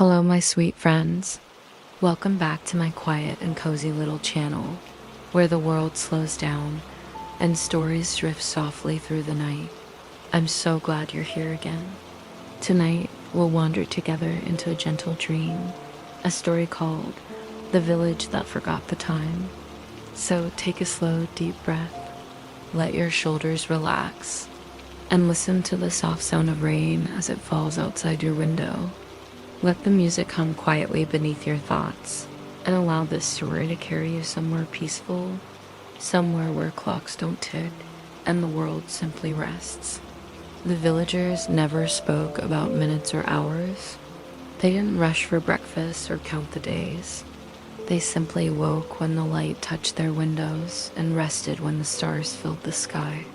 Hello, my sweet friends. Welcome back to my quiet and cozy little channel where the world slows down and stories drift softly through the night. I'm so glad you're here again. Tonight, we'll wander together into a gentle dream, a story called The Village That Forgot the Time. So take a slow, deep breath, let your shoulders relax, and listen to the soft sound of rain as it falls outside your window. Let the music hum quietly beneath your thoughts, and allow this story to carry you somewhere peaceful, somewhere where clocks don't tick and the world simply rests. The villagers never spoke about minutes or hours. They didn't rush for breakfast or count the days. They simply woke when the light touched their windows and rested when the stars filled the sky.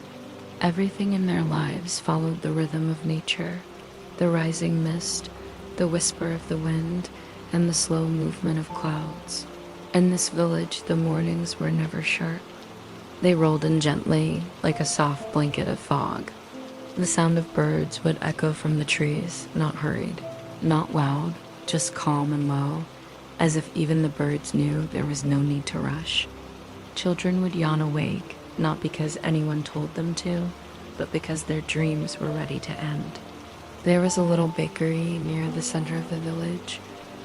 Everything in their lives followed the rhythm of nature, the rising mist, the whisper of the wind, and the slow movement of clouds. In this village, the mornings were never sharp. They rolled in gently, like a soft blanket of fog. The sound of birds would echo from the trees, not hurried, not loud, just calm and low, as if even the birds knew there was no need to rush. Children would yawn awake, not because anyone told them to, but because their dreams were ready to end. There was a little bakery near the center of the village,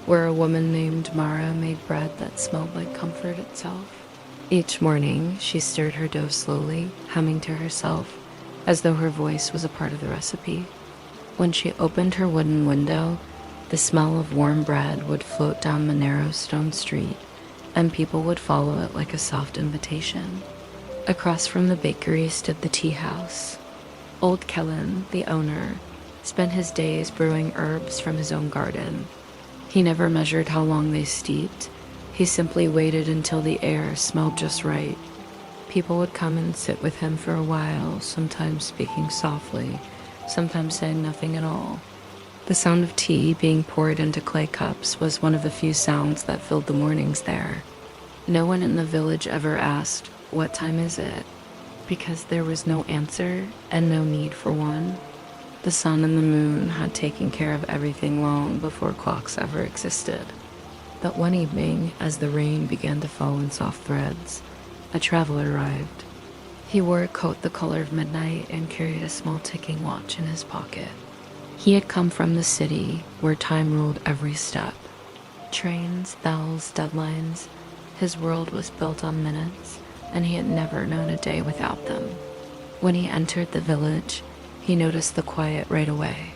where a woman named Mara made bread that smelled like comfort itself. Each morning, she stirred her dough slowly, humming to herself, as though her voice was a part of the recipe. When she opened her wooden window, the smell of warm bread would float down the narrow stone street, and people would follow it like a soft invitation. Across from the bakery stood the tea house. Old Kellen, the owner, spent his days brewing herbs from his own garden. He never measured how long they steeped. He simply waited until the air smelled just right. People would come and sit with him for a while, sometimes speaking softly, sometimes saying nothing at all. The sound of tea being poured into clay cups was one of the few sounds that filled the mornings there. No one in the village ever asked, "What time is it?" because there was no answer and no need for one. The sun and the moon had taken care of everything long before clocks ever existed. But one evening, as the rain began to fall in soft threads, a traveler arrived. He wore a coat the color of midnight and carried a small ticking watch in his pocket. He had come from the city, where time ruled every step. Trains, bells, deadlines. His world was built on minutes, and he had never known a day without them. When he entered the village, he noticed the quiet right away.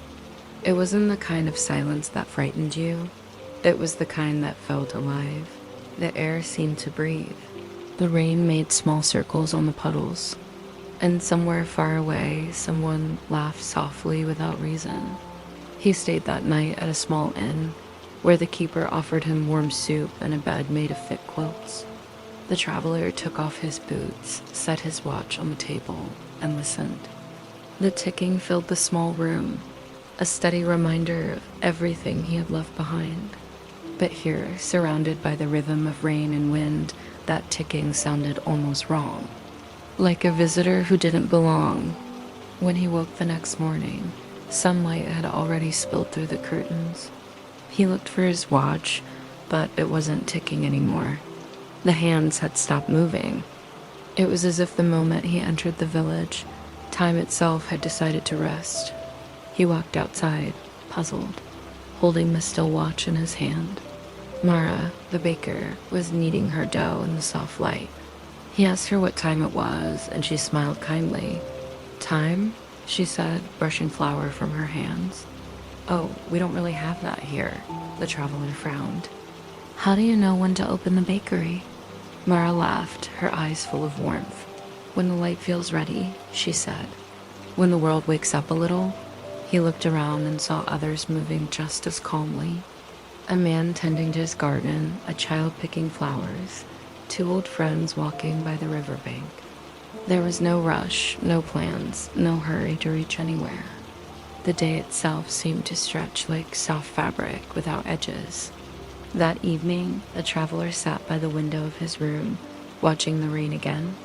It wasn't the kind of silence that frightened you. It was the kind that felt alive. The air seemed to breathe. The rain made small circles on the puddles. And somewhere far away, someone laughed softly without reason. He stayed that night at a small inn, where the keeper offered him warm soup and a bed made of thick quilts. The traveler took off his boots, set his watch on the table, and listened. The ticking filled the small room, a steady reminder of everything he had left behind. But here, surrounded by the rhythm of rain and wind, that ticking sounded almost wrong, like a visitor who didn't belong. When he woke the next morning, sunlight had already spilled through the curtains. He looked for his watch, but it wasn't ticking anymore. The hands had stopped moving. It was as if the moment he entered the village, time itself had decided to rest. He walked outside, puzzled, holding the still watch in his hand. Mara, the baker, was kneading her dough in the soft light. He asked her what time it was, and she smiled kindly. "Time?" she said, brushing flour from her hands. "Oh, we don't really have that here," the traveler frowned. "How do you know when to open the bakery?" Mara laughed, her eyes full of warmth. "When the light feels ready," she said. "When the world wakes up a little." He looked around and saw others moving just as calmly. A man tending to his garden, a child picking flowers, two old friends walking by the riverbank. There was no rush, no plans, no hurry to reach anywhere. The day itself seemed to stretch like soft fabric without edges. That evening, the traveler sat by the window of his room, watching the rain again.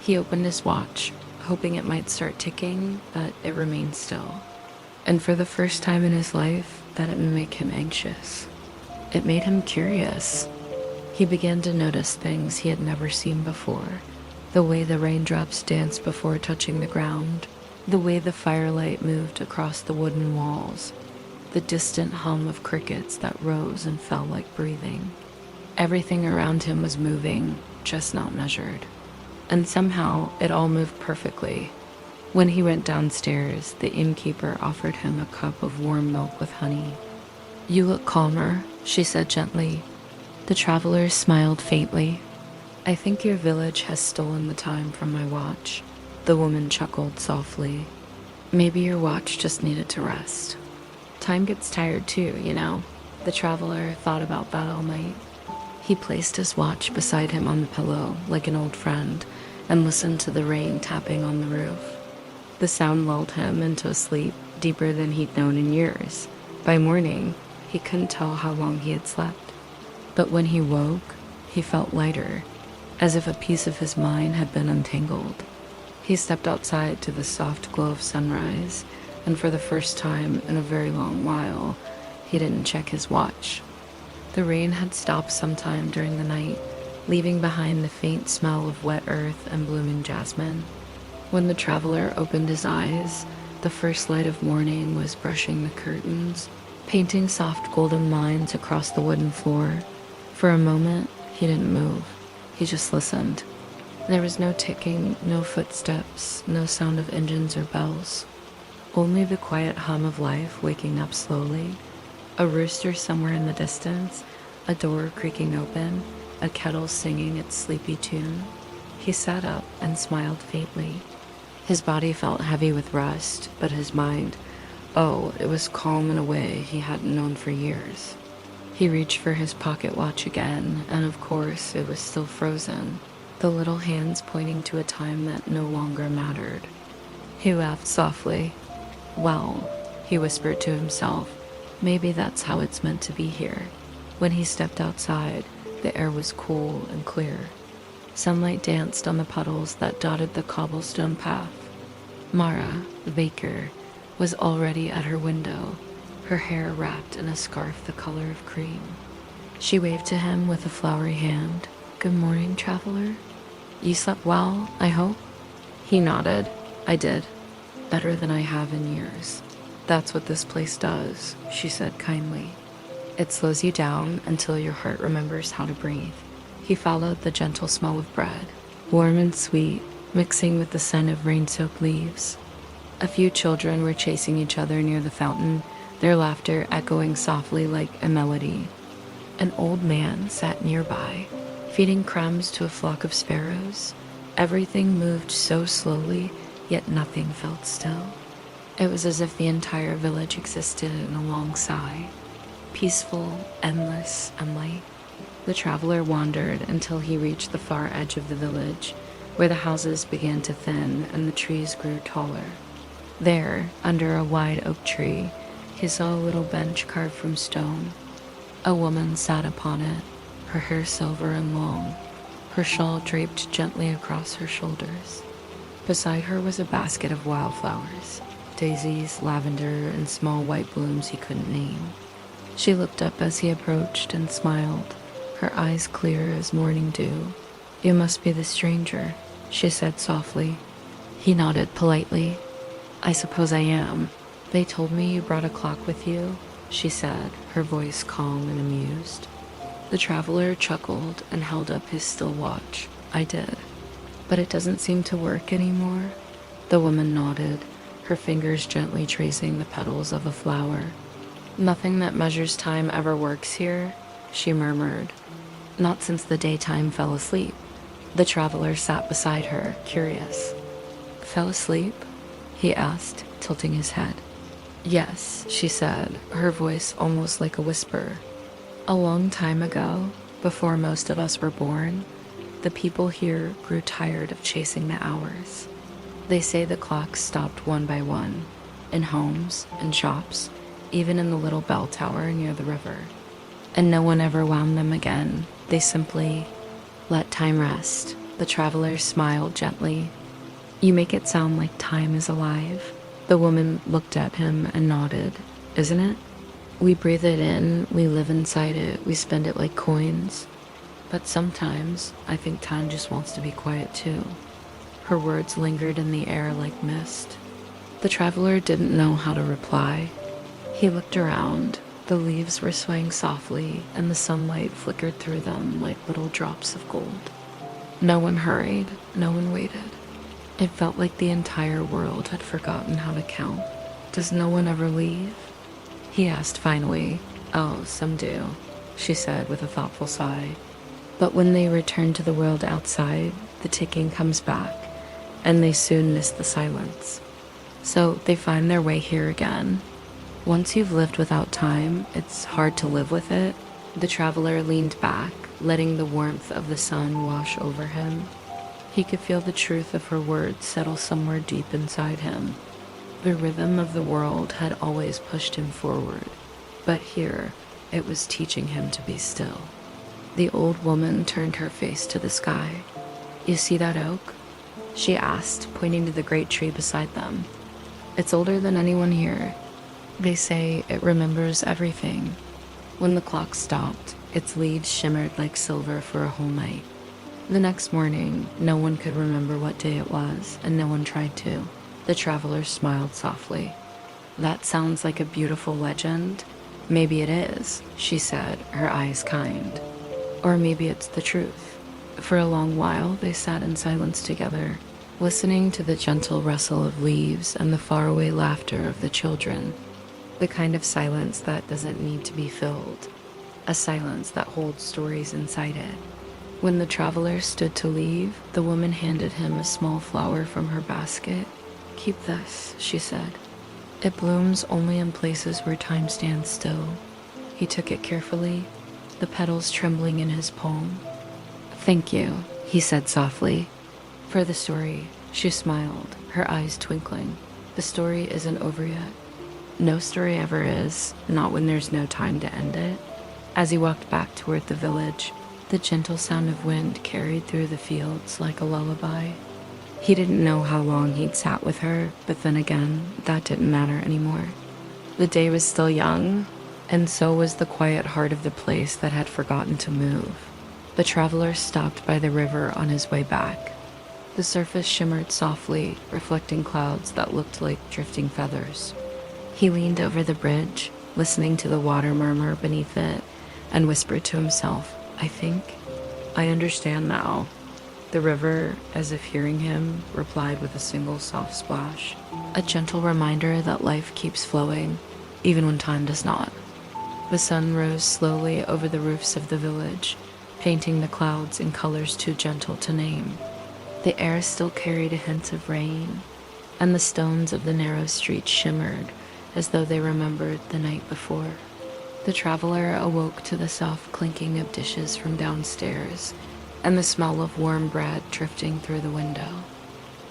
He opened his watch, hoping it might start ticking, but it remained still. And for the first time in his life, that didn't make him anxious. It made him curious. He began to notice things he had never seen before. The way the raindrops danced before touching the ground, the way the firelight moved across the wooden walls, the distant hum of crickets that rose and fell like breathing. Everything around him was moving, just not measured. And somehow it all moved perfectly. When he went downstairs, the innkeeper offered him a cup of warm milk with honey. "You look calmer," she said gently. The traveler smiled faintly. "I think your village has stolen the time from my watch." The woman chuckled softly. "Maybe your watch just needed to rest. Time gets tired too, you know." The traveler thought about that all night. He placed his watch beside him on the pillow like an old friend and listened to the rain tapping on the roof. The sound lulled him into a sleep deeper than he'd known in years. By morning, he couldn't tell how long he had slept. But when he woke, he felt lighter, as if a piece of his mind had been untangled. He stepped outside to the soft glow of sunrise, and for the first time in a very long while, he didn't check his watch. The rain had stopped sometime during the night, leaving behind the faint smell of wet earth and blooming jasmine. When the traveler opened his eyes, the first light of morning was brushing the curtains, painting soft golden lines across the wooden floor. For a moment, he didn't move. He just listened. There was no ticking, no footsteps, no sound of engines or bells. Only the quiet hum of life waking up slowly. A rooster somewhere in the distance, a door creaking open, a kettle singing its sleepy tune. He sat up and smiled faintly. His body felt heavy with rust, but his mind, oh, it was calm in a way he hadn't known for years. He reached for his pocket watch again, and of course it was still frozen, the little hands pointing to a time that no longer mattered. He laughed softly. "Well," he whispered to himself, "maybe that's how it's meant to be here." When he stepped outside, the air was cool and clear. Sunlight danced on the puddles that dotted the cobblestone path. Mara, the baker, was already at her window, her hair wrapped in a scarf the color of cream. She waved to him with a flowery hand. "Good morning, traveler. You slept well, I hope?" He nodded. "I did. Better than I have in years." "That's what this place does," she said kindly. "It slows you down until your heart remembers how to breathe." He followed the gentle smell of bread, warm and sweet, mixing with the scent of rain-soaked leaves. A few children were chasing each other near the fountain, their laughter echoing softly like a melody. An old man sat nearby, feeding crumbs to a flock of sparrows. Everything moved so slowly, yet nothing felt still. It was as if the entire village existed in a long sigh, peaceful, endless, and light. The traveler wandered until he reached the far edge of the village, where the houses began to thin and the trees grew taller. There, under a wide oak tree, he saw a little bench carved from stone. A woman sat upon it, her hair silver and long, her shawl draped gently across her shoulders. Beside her was a basket of wildflowers, daisies, lavender, and small white blooms he couldn't name. She looked up as he approached and smiled, her eyes clear as morning dew. "You must be the stranger," she said softly. He nodded politely. "I suppose I am. They told me you brought a clock with you," she said, her voice calm and amused. The traveler chuckled and held up his still watch. "I did. But it doesn't seem to work anymore." The woman nodded, her fingers gently tracing the petals of a flower. "Nothing that measures time ever works here," she murmured. "Not since the daytime fell asleep." The traveler sat beside her, curious. "Fell asleep?" he asked, tilting his head. "Yes," she said, her voice almost like a whisper. "A long time ago, before most of us were born, the people here grew tired of chasing the hours. They say the clocks stopped one by one, in homes, in shops, even in the little bell tower near the river. And no one ever wound them again. They simply let time rest." The traveler smiled gently. "You make it sound like time is alive." The woman looked at him and nodded. Isn't it? We breathe it in, we live inside it, we spend it like coins. But sometimes I think time just wants to be quiet too. Her words lingered in the air like mist. The traveler didn't know how to reply. He looked around. The leaves were swaying softly, and the sunlight flickered through them like little drops of gold. No one hurried, no one waited. It felt like the entire world had forgotten how to count. Does no one ever leave? He asked finally. Oh, some do, she said with a thoughtful sigh. But when they return to the world outside, the ticking comes back, and they soon miss the silence. So they find their way here again. Once you've lived without time, it's hard to live with it. The traveler leaned back, letting the warmth of the sun wash over him. He could feel the truth of her words settle somewhere deep inside him. The rhythm of the world had always pushed him forward, but here it was teaching him to be still. The old woman turned her face to the sky. You see that oak? She asked, pointing to the great tree beside them. It's older than anyone here. They say it remembers everything. When the clock stopped, its leaves shimmered like silver for a whole night. The next morning, no one could remember what day it was, and no one tried to. The traveler smiled softly. That sounds like a beautiful legend. Maybe it is, she said, her eyes kind. Or maybe it's the truth. For a long while, they sat in silence together, listening to the gentle rustle of leaves and the faraway laughter of the children. The kind of silence that doesn't need to be filled. A silence that holds stories inside it. When the traveler stood to leave, the woman handed him a small flower from her basket. Keep this, she said. It blooms only in places where time stands still. He took it carefully, the petals trembling in his palm. Thank you, he said softly. For the story, she smiled, her eyes twinkling. The story isn't over yet. No story ever is, not when there's no time to end it. As he walked back toward the village, the gentle sound of wind carried through the fields like a lullaby. He didn't know how long he'd sat with her, but then again, that didn't matter anymore. The day was still young, and so was the quiet heart of the place that had forgotten to move. The traveler stopped by the river on his way back. The surface shimmered softly, reflecting clouds that looked like drifting feathers. He leaned over the bridge, listening to the water murmur beneath it, and whispered to himself, I understand now. The river, as if hearing him, replied with a single soft splash, a gentle reminder that life keeps flowing, even when time does not. The sun rose slowly over the roofs of the village, painting the clouds in colors too gentle to name. The air still carried a hint of rain, and the stones of the narrow street shimmered as though they remembered the night before. The traveler awoke to the soft clinking of dishes from downstairs and the smell of warm bread drifting through the window.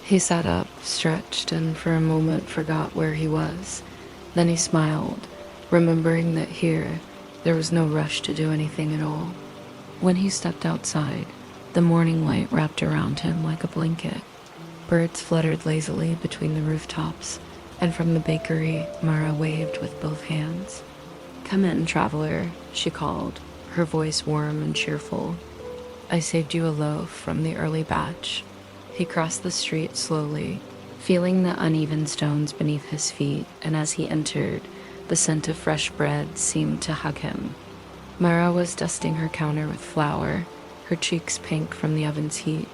He sat up, stretched, and for a moment forgot where he was. Then he smiled, remembering that here there was no rush to do anything at all. When he stepped outside, the morning light wrapped around him like a blanket. Birds fluttered lazily between the rooftops, and from the bakery, Mara waved with both hands. Come in, traveler, she called, her voice warm and cheerful. I saved you a loaf from the early batch. He crossed the street slowly, feeling the uneven stones beneath his feet, and as he entered, the scent of fresh bread seemed to hug him. Mara was dusting her counter with flour, her cheeks pink from the oven's heat.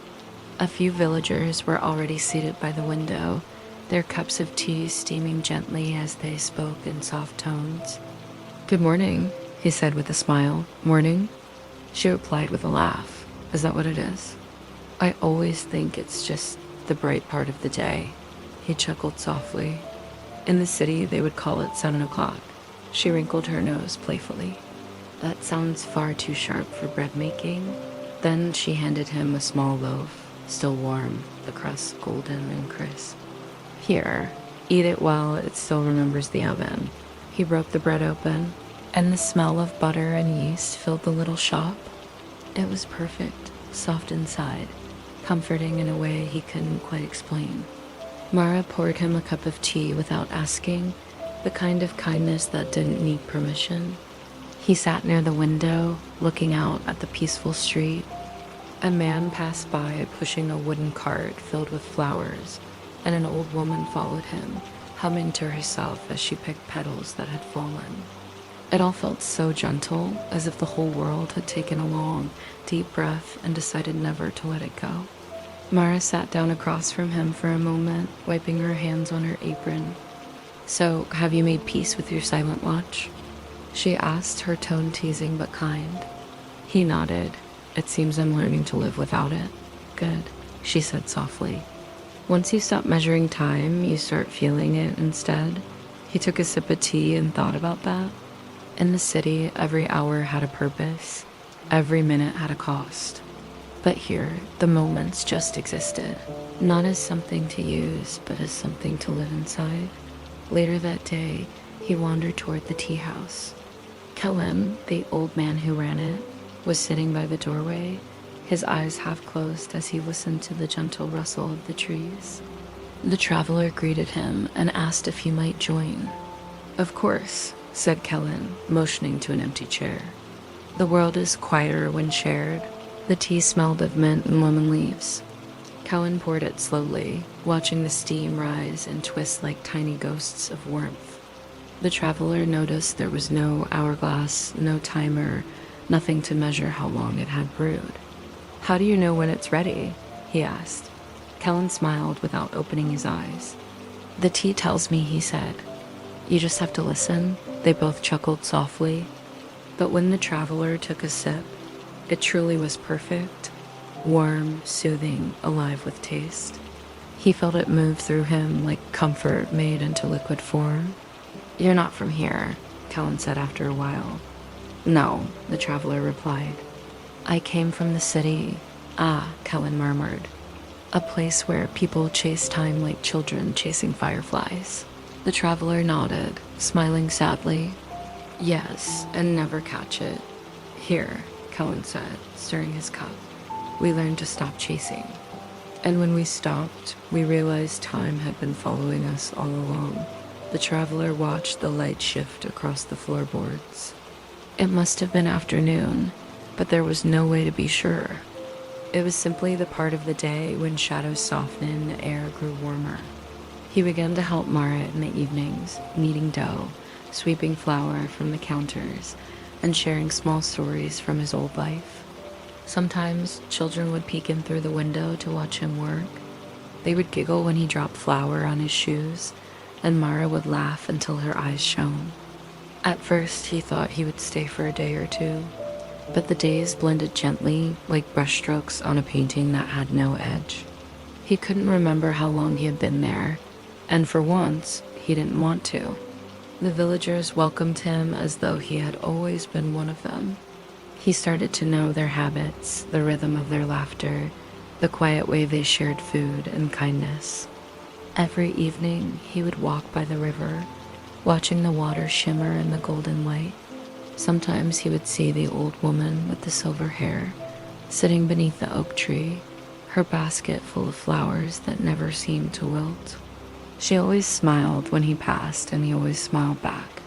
A few villagers were already seated by the window, their cups of tea steaming gently as they spoke in soft tones. Good morning, he said with a smile. Morning? She replied with a laugh. Is that what it is? I always think it's just the bright part of the day. He chuckled softly. In the city, they would call it 7 o'clock. She wrinkled her nose playfully. That sounds far too sharp for bread making. Then she handed him a small loaf, still warm, the crust golden and crisp. Here, eat it while it still remembers the oven. He broke the bread open, and the smell of butter and yeast filled the little shop. It was perfect, soft inside, comforting in a way he couldn't quite explain. Mara poured him a cup of tea without asking, the kind of kindness that didn't need permission. He sat near the window, looking out at the peaceful street. A man passed by pushing a wooden cart filled with flowers, and an old woman followed him, humming to herself as she picked petals that had fallen. It all felt so gentle, as if the whole world had taken a long, deep breath and decided never to let it go. Mara sat down across from him for a moment, wiping her hands on her apron. "So, have you made peace with your silent watch?" she asked, her tone teasing but kind. He nodded. "It seems I'm learning to live without it." "Good," she said softly. "Once you stop measuring time, you start feeling it instead." He took a sip of tea and thought about that. In the city, every hour had a purpose. Every minute had a cost. But here, the moments just existed, not as something to use, but as something to live inside. Later that day, he wandered toward the tea house. Kellen, the old man who ran it, was sitting by the doorway, his eyes half closed as he listened to the gentle rustle of the trees. The traveler greeted him and asked if he might join. "Of course," said Kellen, motioning to an empty chair. "The world is quieter when shared." The tea smelled of mint and lemon leaves. Kellen poured it slowly, watching the steam rise and twist like tiny ghosts of warmth. The traveler noticed there was no hourglass, no timer, nothing to measure how long it had brewed. "How do you know when it's ready?" he asked. Kellen smiled without opening his eyes. "The tea tells me," he said. "You just have to listen." They both chuckled softly. But when the traveler took a sip, it truly was perfect. Warm, soothing, alive with taste. He felt it move through him like comfort made into liquid form. "You're not from here," Kellen said after a while. "No," the traveler replied. "I came from the city." "Ah," Kellen murmured. "A place where people chase time like children chasing fireflies." The traveler nodded, smiling sadly. "Yes, and never catch it." "Here," Kellen said, stirring his cup. "We learned to stop chasing. And when we stopped, we realized time had been following us all along." The traveler watched the light shift across the floorboards. It must have been afternoon, but there was no way to be sure. It was simply the part of the day when shadows softened and the air grew warmer. He began to help Mara in the evenings, kneading dough, sweeping flour from the counters, and sharing small stories from his old life. Sometimes children would peek in through the window to watch him work. They would giggle when he dropped flour on his shoes, and Mara would laugh until her eyes shone. At first, he thought he would stay for a day or two, but the days blended gently, like brushstrokes on a painting that had no edge. He couldn't remember how long he had been there, and for once, he didn't want to. The villagers welcomed him as though he had always been one of them. He started to know their habits, the rhythm of their laughter, the quiet way they shared food and kindness. Every evening, he would walk by the river, watching the water shimmer in the golden light. Sometimes he would see the old woman with the silver hair, sitting beneath the oak tree, her basket full of flowers that never seemed to wilt. She always smiled when he passed, and he always smiled back.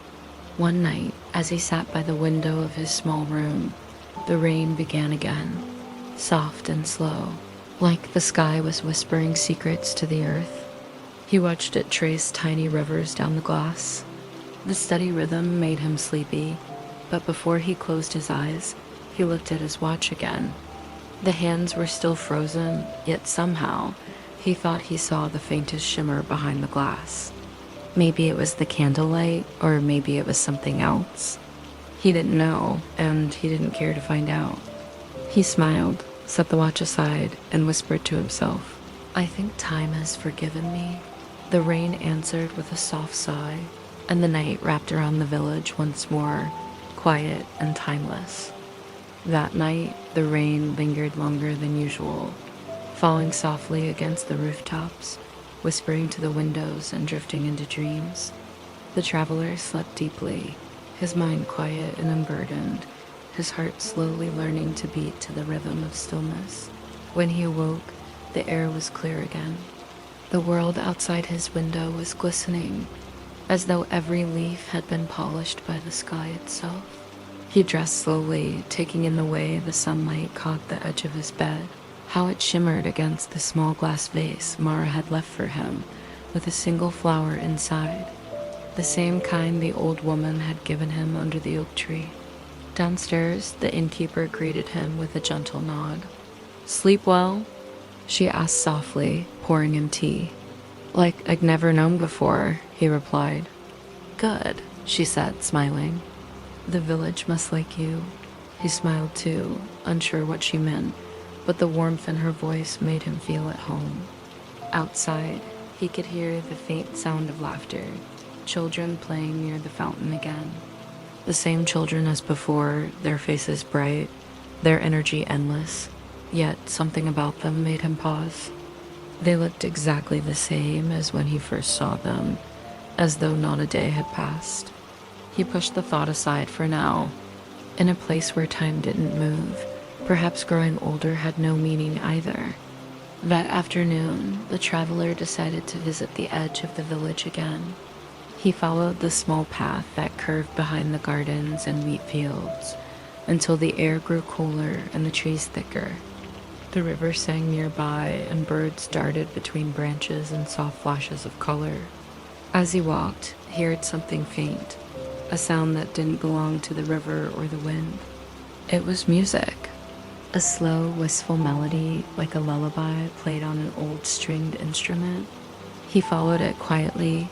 One night, as he sat by the window of his small room, the rain began again, soft and slow, like the sky was whispering secrets to the earth. He watched it trace tiny rivers down the glass. The steady rhythm made him sleepy, but before he closed his eyes, he looked at his watch again. The hands were still frozen, yet somehow, he thought he saw the faintest shimmer behind the glass. Maybe it was the candlelight, or maybe it was something else. He didn't know, and he didn't care to find out. He smiled, set the watch aside, and whispered to himself, "I think time has forgiven me." The rain answered with a soft sigh, and the night wrapped around the village once more, quiet and timeless. That night, the rain lingered longer than usual, falling softly against the rooftops, whispering to the windows and drifting into dreams. The traveler slept deeply, his mind quiet and unburdened, his heart slowly learning to beat to the rhythm of stillness. When he awoke, the air was clear again. The world outside his window was glistening, as though every leaf had been polished by the sky itself. He dressed slowly, taking in the way the sunlight caught the edge of his bed, how it shimmered against the small glass vase Mara had left for him, with a single flower inside, the same kind the old woman had given him under the oak tree. Downstairs, the innkeeper greeted him with a gentle nod. "Sleep well?" she asked softly, pouring him tea. "Like I'd never known before," he replied. "Good," she said, smiling. "The village must like you." He smiled too, unsure what she meant, but the warmth in her voice made him feel at home. Outside, he could hear the faint sound of laughter, children playing near the fountain again. The same children as before, their faces bright, their energy endless, yet something about them made him pause. They looked exactly the same as when he first saw them, as though not a day had passed. He pushed the thought aside for now. In a place where time didn't move, perhaps growing older had no meaning either. That afternoon, the traveler decided to visit the edge of the village again. He followed the small path that curved behind the gardens and wheat fields until the air grew cooler and the trees thicker. The river sang nearby and birds darted between branches in soft flashes of color. As he walked, he heard something faint, a sound that didn't belong to the river or the wind. It was music. A slow, wistful melody, like a lullaby played on an old stringed instrument. He followed it quietly,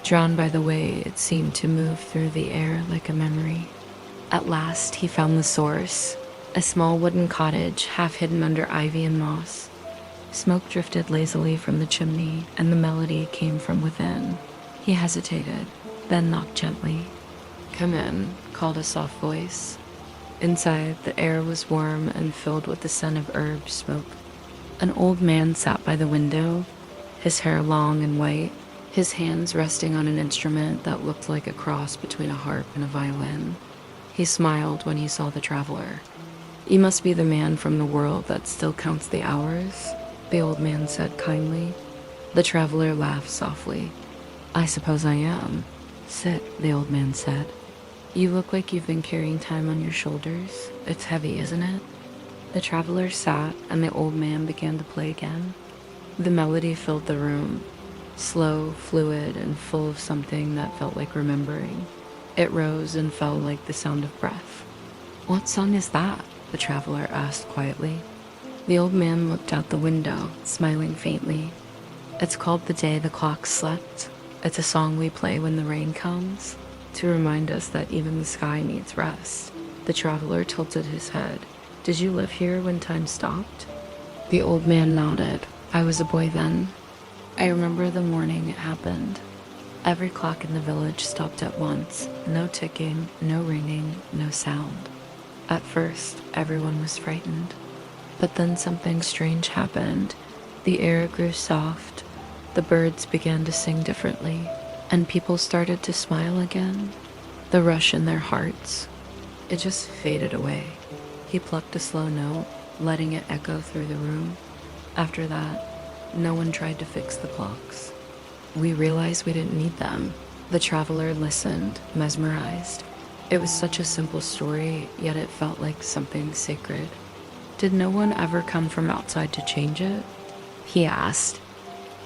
drawn by the way it seemed to move through the air like a memory. At last, he found the source, a small wooden cottage half hidden under ivy and moss. Smoke drifted lazily from the chimney, and the melody came from within. He hesitated, then knocked gently. "Come in," called a soft voice. Inside, the air was warm and filled with the scent of herb smoke. An old man sat by the window, his hair long and white, his hands resting on an instrument that looked like a cross between a harp and a violin. He smiled when he saw the traveler. "You must be the man from the world that still counts the hours," the old man said kindly. The traveler laughed softly. "I suppose I am." "Sit," the old man said. "You look like you've been carrying time on your shoulders. It's heavy, isn't it?" The traveler sat, and the old man began to play again. The melody filled the room, slow, fluid, and full of something that felt like remembering. It rose and fell like the sound of breath. "What song is that?" the traveler asked quietly. The old man looked out the window, smiling faintly. "It's called The Day the Clock Slept. It's a song we play when the rain comes, to remind us that even the sky needs rest." The traveler tilted his head. "Did you live here when time stopped?" The old man nodded. "I was a boy then. I remember the morning it happened. Every clock in the village stopped at once. No ticking, no ringing, no sound. At first, everyone was frightened. But then something strange happened. The air grew soft, the birds began to sing differently, and people started to smile again. The rush in their hearts. It just faded away." He plucked a slow note, letting it echo through the room. After that, no one tried to fix the clocks. We realized we didn't need them. The traveler listened, mesmerized. It was such a simple story, yet it felt like something sacred. "Did no one ever come from outside to change it?" he asked.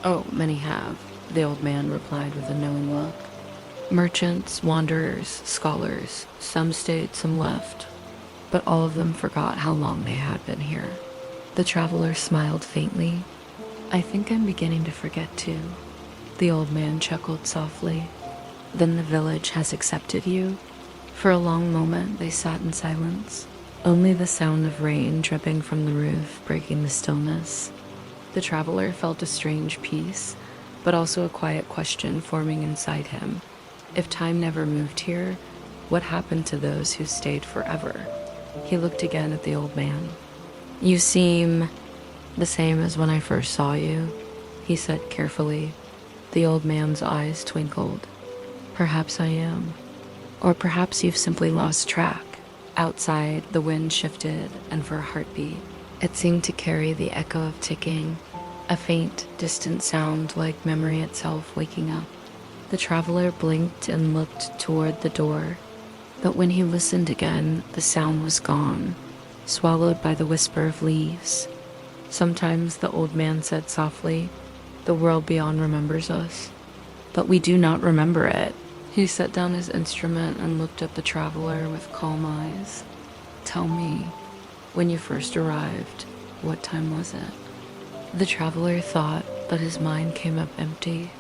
"Oh, many have," the old man replied with a knowing look. "Merchants, wanderers, scholars. Some stayed, some left. But all of them forgot how long they had been here." The traveler smiled faintly. "I think I'm beginning to forget too." The old man chuckled softly. "Then the village has accepted you?" For a long moment they sat in silence, only the sound of rain dripping from the roof breaking the stillness. The traveler felt a strange peace, but also a quiet question forming inside him. If time never moved here, what happened to those who stayed forever? He looked again at the old man. "You seem the same as when I first saw you," he said carefully. The old man's eyes twinkled. "Perhaps I am. Or perhaps you've simply lost track." Outside, the wind shifted, and for a heartbeat, it seemed to carry the echo of ticking, a faint, distant sound like memory itself waking up. The traveler blinked and looked toward the door, but when he listened again, the sound was gone, swallowed by the whisper of leaves. Sometimes the old man said softly, "The world beyond remembers us, but we do not remember it." He set down his instrument and looked at the traveler with calm eyes. "Tell me, when you first arrived, what time was it?" The traveler thought, but his mind came up empty.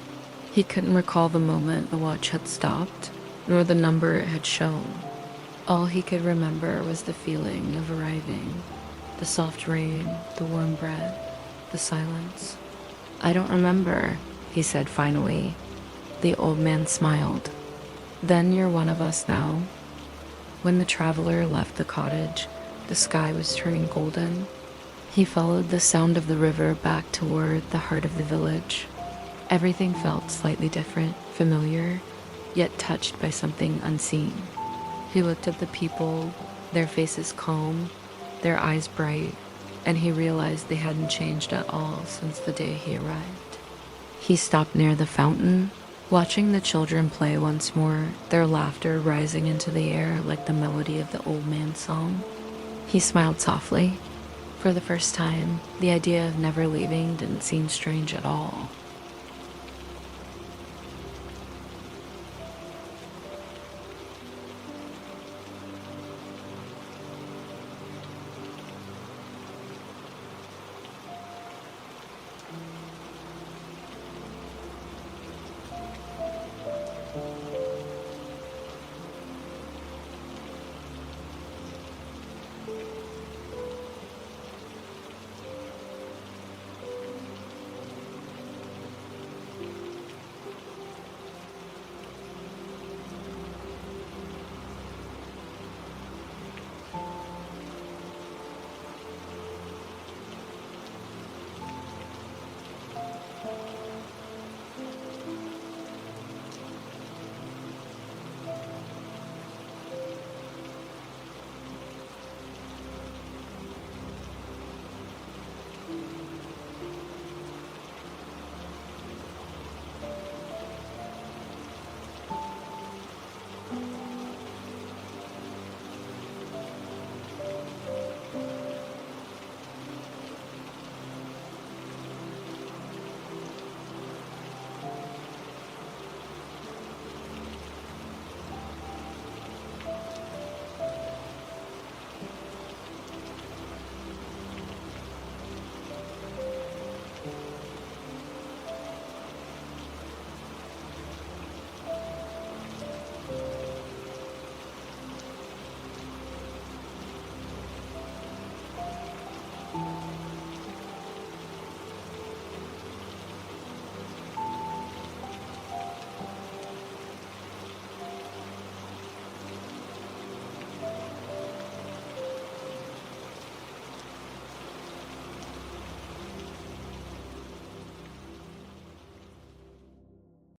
He couldn't recall the moment the watch had stopped, nor the number it had shown. All he could remember was the feeling of arriving, the soft rain, the warm bread, the silence. "I don't remember," he said finally. The old man smiled. "Then you're one of us now." When the traveler left the cottage, the sky was turning golden. He followed the sound of the river back toward the heart of the village. Everything felt slightly different, familiar, yet touched by something unseen. He looked at the people, their faces calm, their eyes bright, and he realized they hadn't changed at all since the day he arrived. He stopped near the fountain, watching the children play once more, their laughter rising into the air like the melody of the old man's song. He smiled softly. For the first time, the idea of never leaving didn't seem strange at all. Thank you.